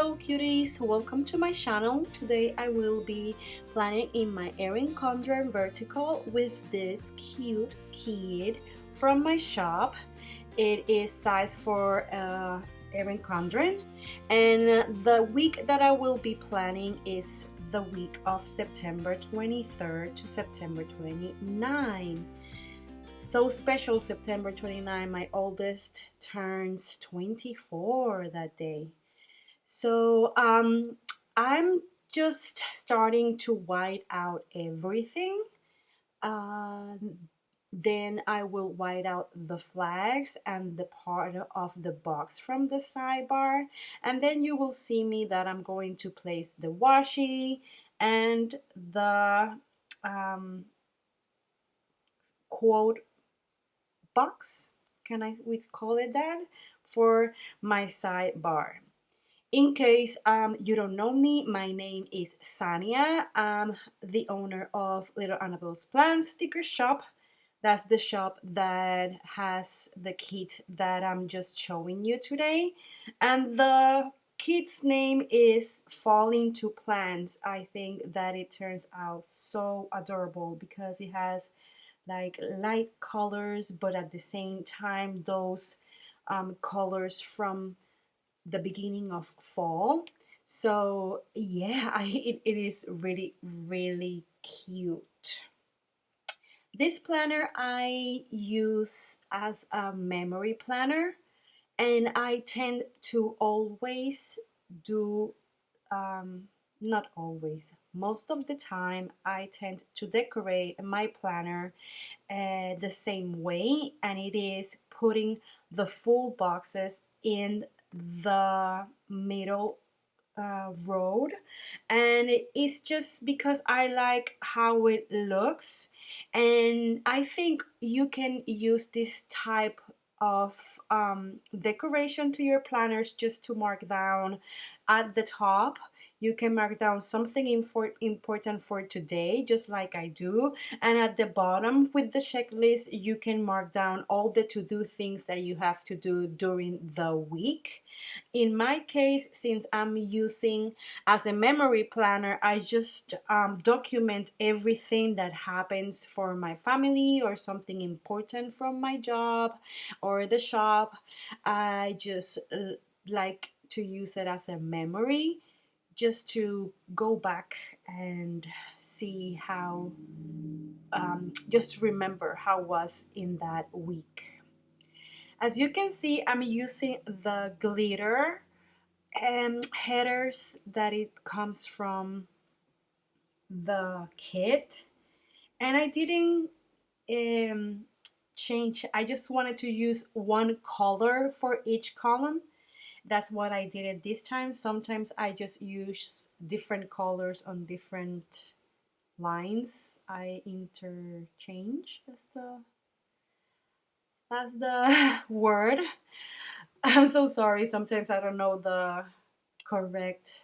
Hello cuties, welcome to my channel. Today I will be planning in my Erin Condren vertical with this cute kid from my shop. It is size for Erin Condren, and the week that I will be planning is the week of September 23rd to September 29. So special, September 29, my oldest turns 24 that day. So I'm just starting to white out everything. Uh, then I will white out the flags and the part of the box from the sidebar. And then you will see me that I'm going to place the washi and the quote box, we call it that, for my sidebar. In case you don't know me, my name is Sannia. I'm the owner of Little Annabelle's Plans Sticker Shop. That's the shop that has the kit that I'm just showing you today. And the kit's name is Falling to Plants. I think that it turns out so adorable because it has like light colors, but at the same time those colors from the beginning of fall. So yeah, it is really cute. This planner I use as a memory planner, and I tend to always do not always, most of the time I tend to decorate my planner the same way, and it is putting the full boxes in the middle road, and it's just because I like how it looks, and I think you can use this type of decoration to your planners just to mark down at the top. You can mark down something important for today, just like I do. And at the bottom with the checklist, you can mark down all the to-do things that you have to do during the week. In my case, since I'm using as a memory planner, I just document everything that happens for my family or something important from my job or the shop. I just like to use it as a memory, just to go back and see how, just remember how was in that week. As you can see, I'm using the glitter headers that it comes from the kit, and I didn't um, change. I just wanted to use one color for each column. That's what I did it this time. Sometimes I just use different colors on different lines. I interchange. That's the word. I'm so sorry. Sometimes I don't know the correct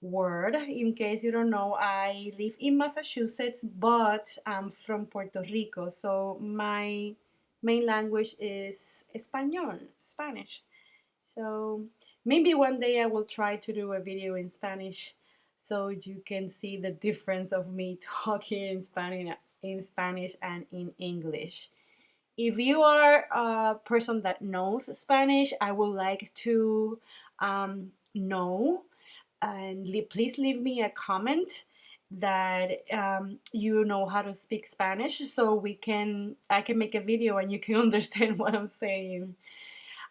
word. In case you don't know, I live in Massachusetts, but I'm from Puerto Rico. So my main language is Spanish. So maybe one day I will try to do a video in Spanish so you can see the difference of me talking in Spanish and in English. If you are a person that knows Spanish, I would like to know, and please leave me a comment that you know how to speak Spanish, so I can make a video and you can understand what I'm saying.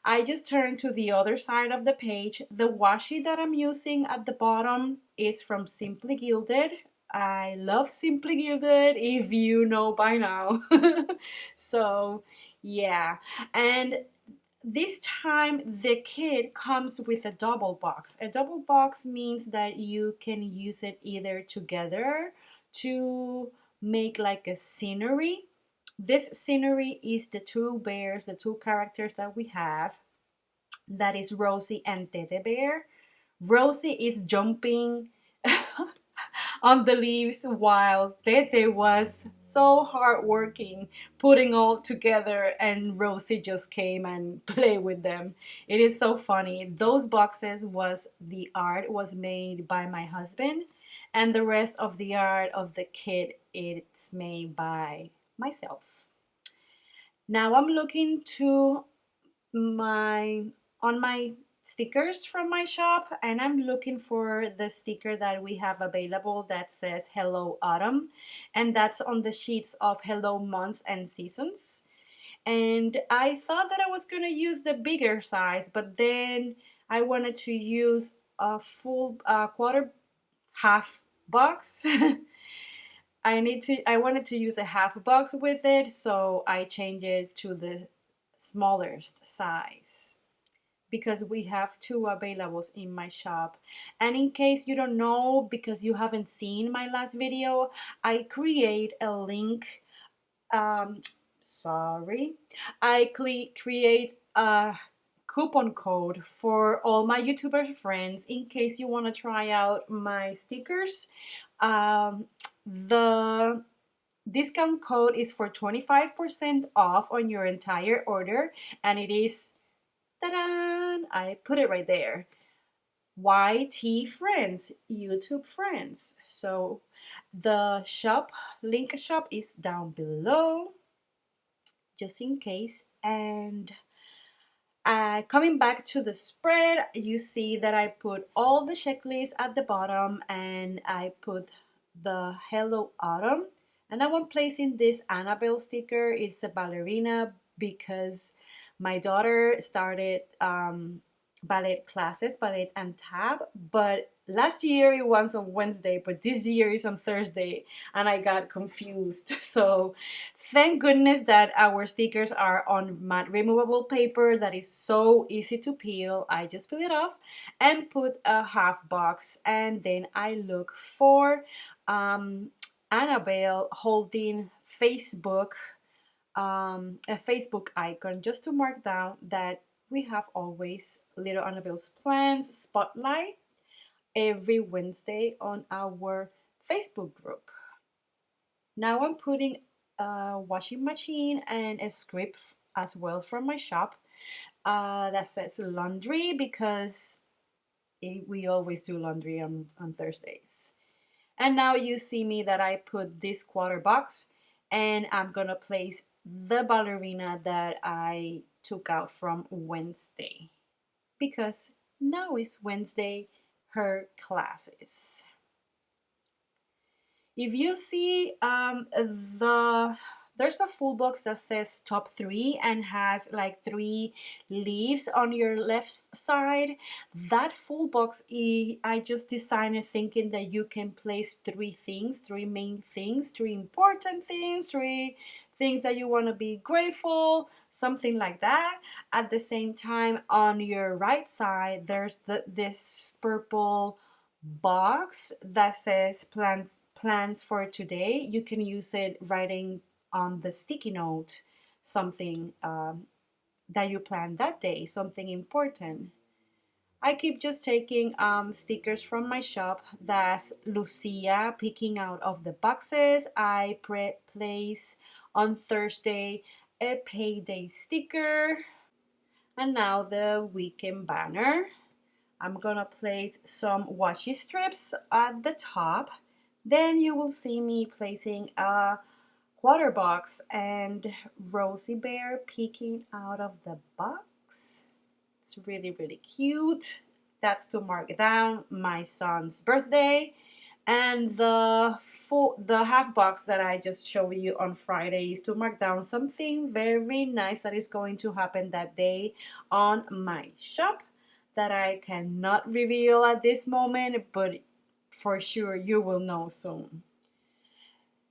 I just turned to the other side of the page. The washi that I'm using at the bottom is from Simply Gilded. I love Simply Gilded, if you know by now. So yeah, and this time the kit comes with a double box. A double box means that you can use it either together to make like a scenery. This scenery is the two bears, the two characters that we have. That is Rosie and Teddy Bear. Rosie is jumping on the leaves while Tete was so hardworking putting all together, and Rosie just came and played with them. It is so funny. Those boxes was the art was made by my husband, and the rest of the art of the kit it's made by myself. Now I'm looking to my on my stickers from my shop, and I'm looking for the sticker that we have available that says Hello Autumn, and that's on the sheets of Hello Months and Seasons. And I thought that I was gonna use the bigger size, but then I wanted to use a full quarter half box. I wanted to use a half box with it, so I changed it to the smallest size because we have two available in my shop. And in case you don't know, because you haven't seen my last video, I create a link. Um, sorry, create a coupon code for all my YouTuber friends in case you want to try out my stickers. The discount code is for 25% off on your entire order, and it is, ta-da! I put it right there. YT Friends, YouTube Friends. So the link shop is down below, just in case. And coming back to the spread, you see that I put all the checklists at the bottom, and I put the Hello Autumn. And now I'm placing this Annabelle sticker. It's a ballerina because my daughter started ballet classes, ballet and tap, but last year it was on Wednesday, but this year is on Thursday, and I got confused. So thank goodness that our stickers are on matte removable paper that is so easy to peel. I just peel it off and put a half box, and then I look for Annabelle holding a Facebook icon, just to mark down that we have always Little Annabelle's Plans Spotlight every Wednesday on our Facebook group. Now I'm putting a washing machine and a script as well from my shop that says laundry because we always do laundry on Thursdays. And now you see me that I put this quarter box, and I'm gonna place the ballerina that I took out from Wednesday because now is Wednesday, her classes. If you see there's a full box that says top 3 and has like 3 leaves on your left side. That full box, I just designed it thinking that you can place 3 things, 3 main things, 3 important things, 3 things that you want to be grateful, something like that. At the same time, on your right side, there's this purple box that says plans for today. You can use it writing on the sticky note something that you planned that day, something important. I keep just taking stickers from my shop. That's Lucia picking out of the boxes. I place on Thursday a payday sticker. And now the weekend banner. I'm gonna place some washi strips at the top. Then you will see me placing a quarter box and Rosie Bear peeking out of the box. It's really, really cute. That's to mark down my son's birthday. And the half box that I just showed you on Friday is to mark down something very nice that is going to happen that day on my shop that I cannot reveal at this moment, but for sure you will know soon.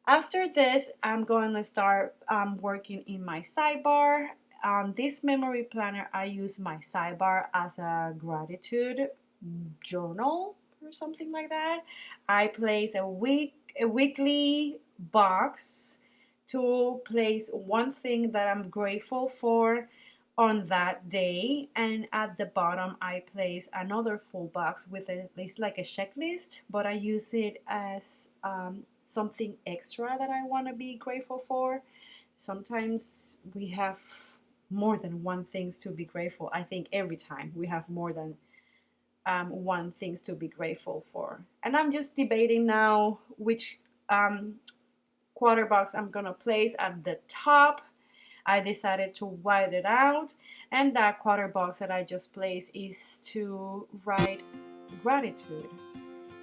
After this, I'm going to start working in my sidebar. On this memory planner, I use my sidebar as a gratitude journal or something like that. I place a weekly box to place one thing that I'm grateful for on that day, and at the bottom I place another full box with it's like a checklist, but I use it as something extra that I want to be grateful for. Sometimes we have more than one things to be grateful. I think every time we have more than one things to be grateful for. And I'm just debating now which quarter box I'm gonna place at the top. I decided to white it out, and that quarter box that I just placed is to write gratitude,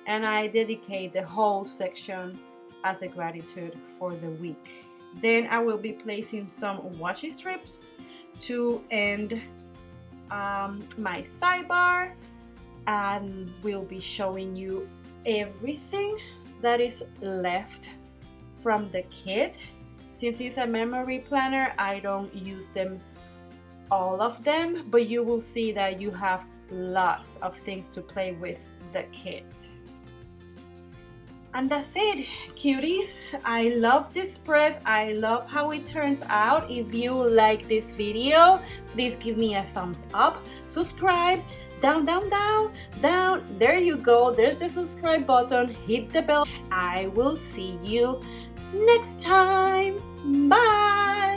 and I dedicate the whole section as a gratitude for the week. Then I will be placing some washi strips to end my sidebar, and will be showing you everything that is left from the kit. Since it's a memory planner, I don't use them, all of them, but you will see that you have lots of things to play with the kit. And that's it, cuties. I love this press. I love how it turns out. If you like this video, please give me a thumbs up, subscribe, down, there you go, there's the subscribe button, hit the bell. I will see you next time. Bye.